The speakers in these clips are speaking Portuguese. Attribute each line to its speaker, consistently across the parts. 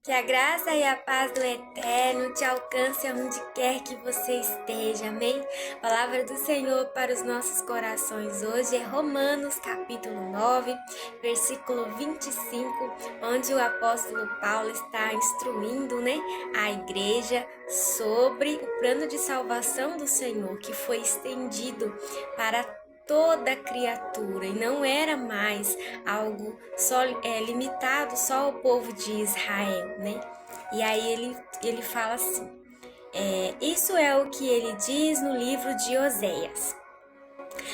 Speaker 1: Que a graça e a paz do Eterno te alcance aonde quer que você esteja, amém? A palavra do Senhor para os nossos corações hoje é Romanos capítulo 9, versículo 25, onde o apóstolo Paulo está instruindo, a igreja sobre o plano de salvação do Senhor, que foi estendido para toda criatura e não era mais algo só limitado só ao povo de Israel, E aí ele fala assim, isso é o que ele diz no livro de Oséias.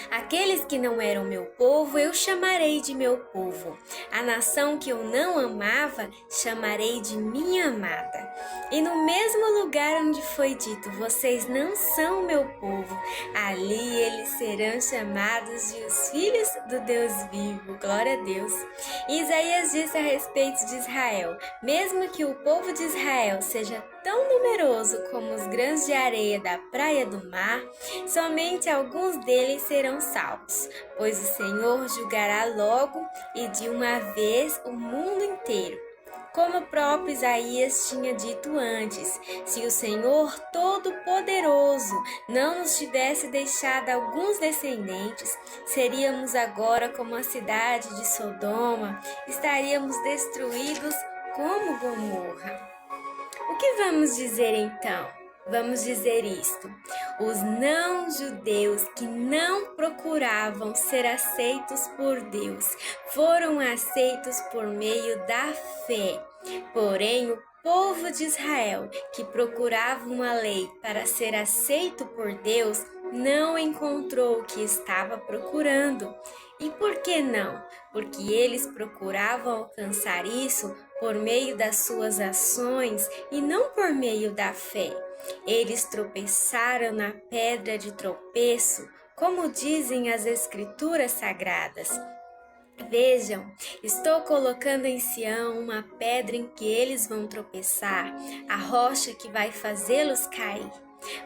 Speaker 1: Aqueles que não eram meu povo, eu chamarei de meu povo. A nação que eu não amava, chamarei de minha amada. E no mesmo lugar onde foi dito, vocês não são meu povo, ali eles serão chamados de os filhos do Deus vivo. Glória a Deus. Isaías disse a respeito de Israel, mesmo que o povo de Israel seja tão numeroso como os grãos de areia da praia do mar, somente alguns deles serão salvos, pois o Senhor julgará logo e de uma vez o mundo inteiro. Como o próprio Isaías tinha dito antes, se o Senhor Todo-Poderoso não nos tivesse deixado alguns descendentes, seríamos agora como a cidade de Sodoma, estaríamos destruídos como Gomorra. O que vamos dizer então? Vamos dizer isto: os não-judeus que não procuravam ser aceitos por Deus foram aceitos por meio da fé. Porém, o povo de Israel, que procurava uma lei para ser aceito por Deus, não encontrou o que estava procurando. E por que não? Porque eles procuravam alcançar isso por meio das suas ações e não por meio da fé. Eles tropeçaram na pedra de tropeço, como dizem as Escrituras Sagradas. Vejam, estou colocando em Sião uma pedra em que eles vão tropeçar, a rocha que vai fazê-los cair.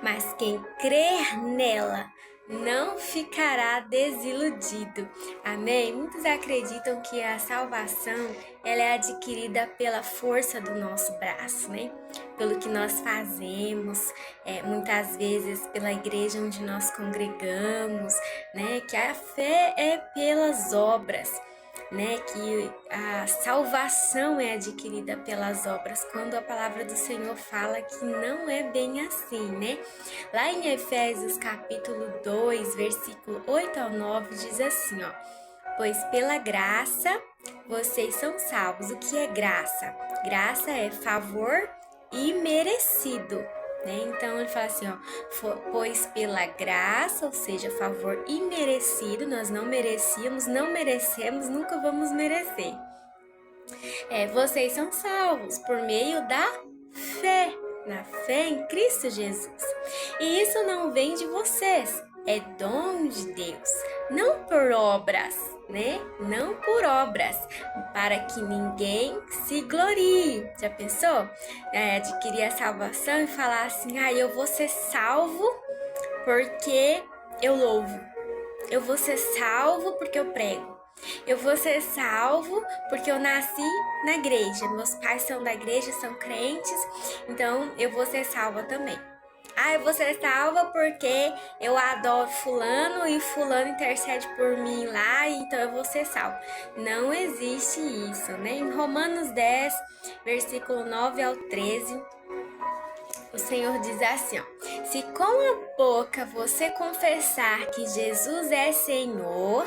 Speaker 1: Mas quem crer nela não ficará desiludido. Amém? Muitos acreditam que a salvação ela é adquirida pela força do nosso braço, Pelo que nós fazemos, muitas vezes pela igreja onde nós congregamos, Que a fé é pelas obras. Que a salvação é adquirida pelas obras, quando a palavra do Senhor fala que não é bem assim, Lá em Efésios capítulo 2, versículo 8 ao 9, diz assim, pois pela graça vocês são salvos. O que é graça? Graça é favor imerecido. Então ele fala assim, pois pela graça, ou seja, favor imerecido, nós não merecíamos, não merecemos, nunca vamos merecer. Vocês são salvos por meio da fé, na fé em Cristo Jesus. E isso não vem de vocês, é dom de Deus, não por obras, Não por obras, para que ninguém se glorie. Já pensou? Adquirir a salvação e falar assim, eu vou ser salvo porque eu louvo. Eu vou ser salvo porque eu prego. Eu vou ser salvo porque eu nasci na igreja. Meus pais são da igreja, são crentes, então eu vou ser salva também. Eu vou ser salva porque eu adoro fulano e fulano intercede por mim lá, então eu vou ser salva. Não existe isso, Em Romanos 10, versículo 9 ao 13, o Senhor diz assim, se com a boca você confessar que Jesus é Senhor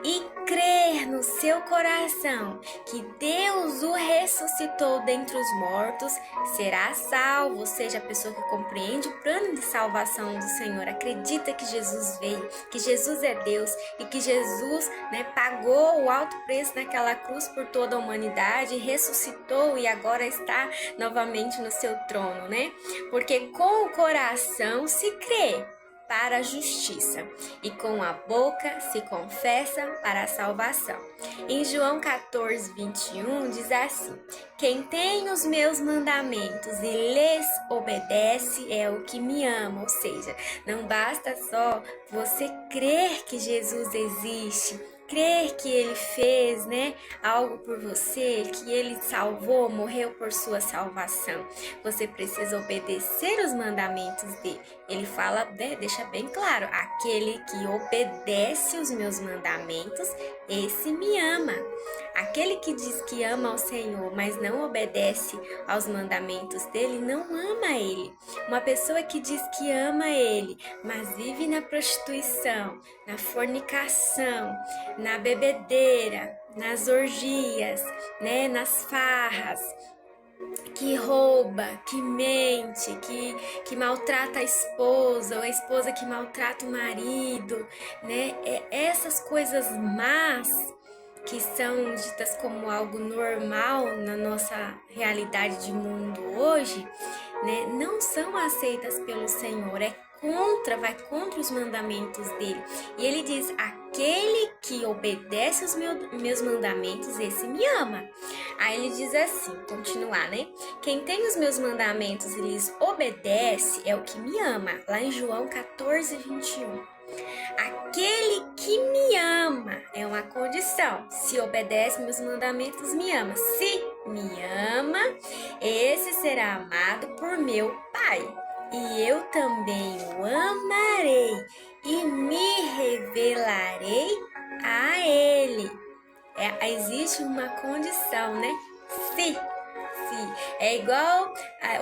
Speaker 1: e crer no seu coração que Deus o ressuscitou dentre os mortos, será salvo. Ou seja, a pessoa que compreende o plano de salvação do Senhor, acredita que Jesus veio, que Jesus é Deus e que Jesus pagou o alto preço naquela cruz por toda a humanidade, ressuscitou e agora está novamente no seu trono, Porque com o coração se crê para a justiça e com a boca se confessa para a salvação. Em João 14, 21 diz assim, quem tem os meus mandamentos e lhes obedece é o que me ama. Ou seja, não basta só você crer que Jesus existe, crer que Ele fez, né, algo por você, que Ele salvou, morreu por sua salvação. Você precisa obedecer os mandamentos dele. Ele fala, né, deixa bem claro, aquele que obedece os meus mandamentos, esse me ama. Aquele que diz que ama ao Senhor, mas não obedece aos mandamentos dele, não ama ele. Uma pessoa que diz que ama ele, mas vive na prostituição, na fornicação, na bebedeira, nas orgias, né, nas farras, que rouba, que mente, que maltrata a esposa, ou a esposa que maltrata o marido, né? Essas coisas más que são ditas como algo normal na nossa realidade de mundo hoje, né, não são aceitas pelo Senhor, vai contra os mandamentos dele. E ele diz, aquele que obedece os meus mandamentos, esse me ama. Aí ele diz assim, continuar, né? Quem tem os meus mandamentos e lhes obedece é o que me ama. Lá em João 14, 21. Aquele que me ama é uma condição. Se obedece meus mandamentos, me ama. Se me ama, esse será amado por meu Pai. E eu também o amarei e me revelarei a ele. Existe uma condição, né? Se. É igual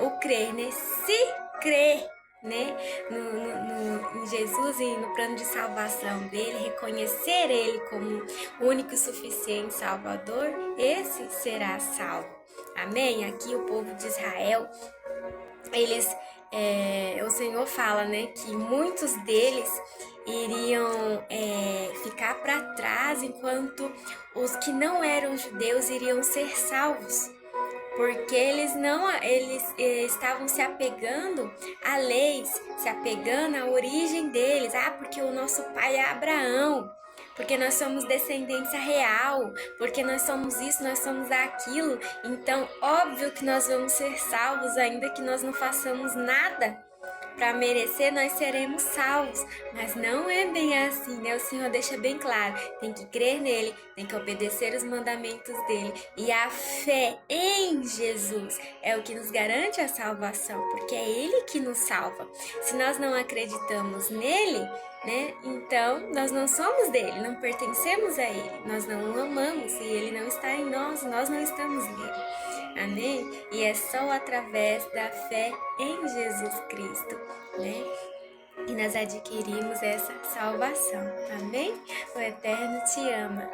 Speaker 1: o crer, né? Se crer, né, em Jesus e no plano de salvação dele, reconhecer ele como o único e suficiente Salvador, esse será salvo. Amém? Aqui o povo de Israel, o Senhor fala, né, que muitos deles iriam ficar para trás, enquanto os que não eram judeus iriam ser salvos. Porque eles estavam se apegando a leis, se apegando à origem deles. Porque o nosso pai é Abraão, porque nós somos descendência real, porque nós somos isso, nós somos aquilo. Então, óbvio que nós vamos ser salvos, ainda que nós não façamos nada para merecer, nós seremos salvos. Mas não é bem assim, né? O Senhor deixa bem claro, tem que crer nele, tem que obedecer os mandamentos dele. E a fé em Jesus é o que nos garante a salvação, porque é ele que nos salva. Se nós não acreditamos nele, né? Então, nós não somos dele, não pertencemos a ele. Nós não o amamos e ele não está em nós não estamos nele. Amém? E é só através da fé em Jesus Cristo, né, que nós adquirimos essa salvação. Amém? O Eterno te ama.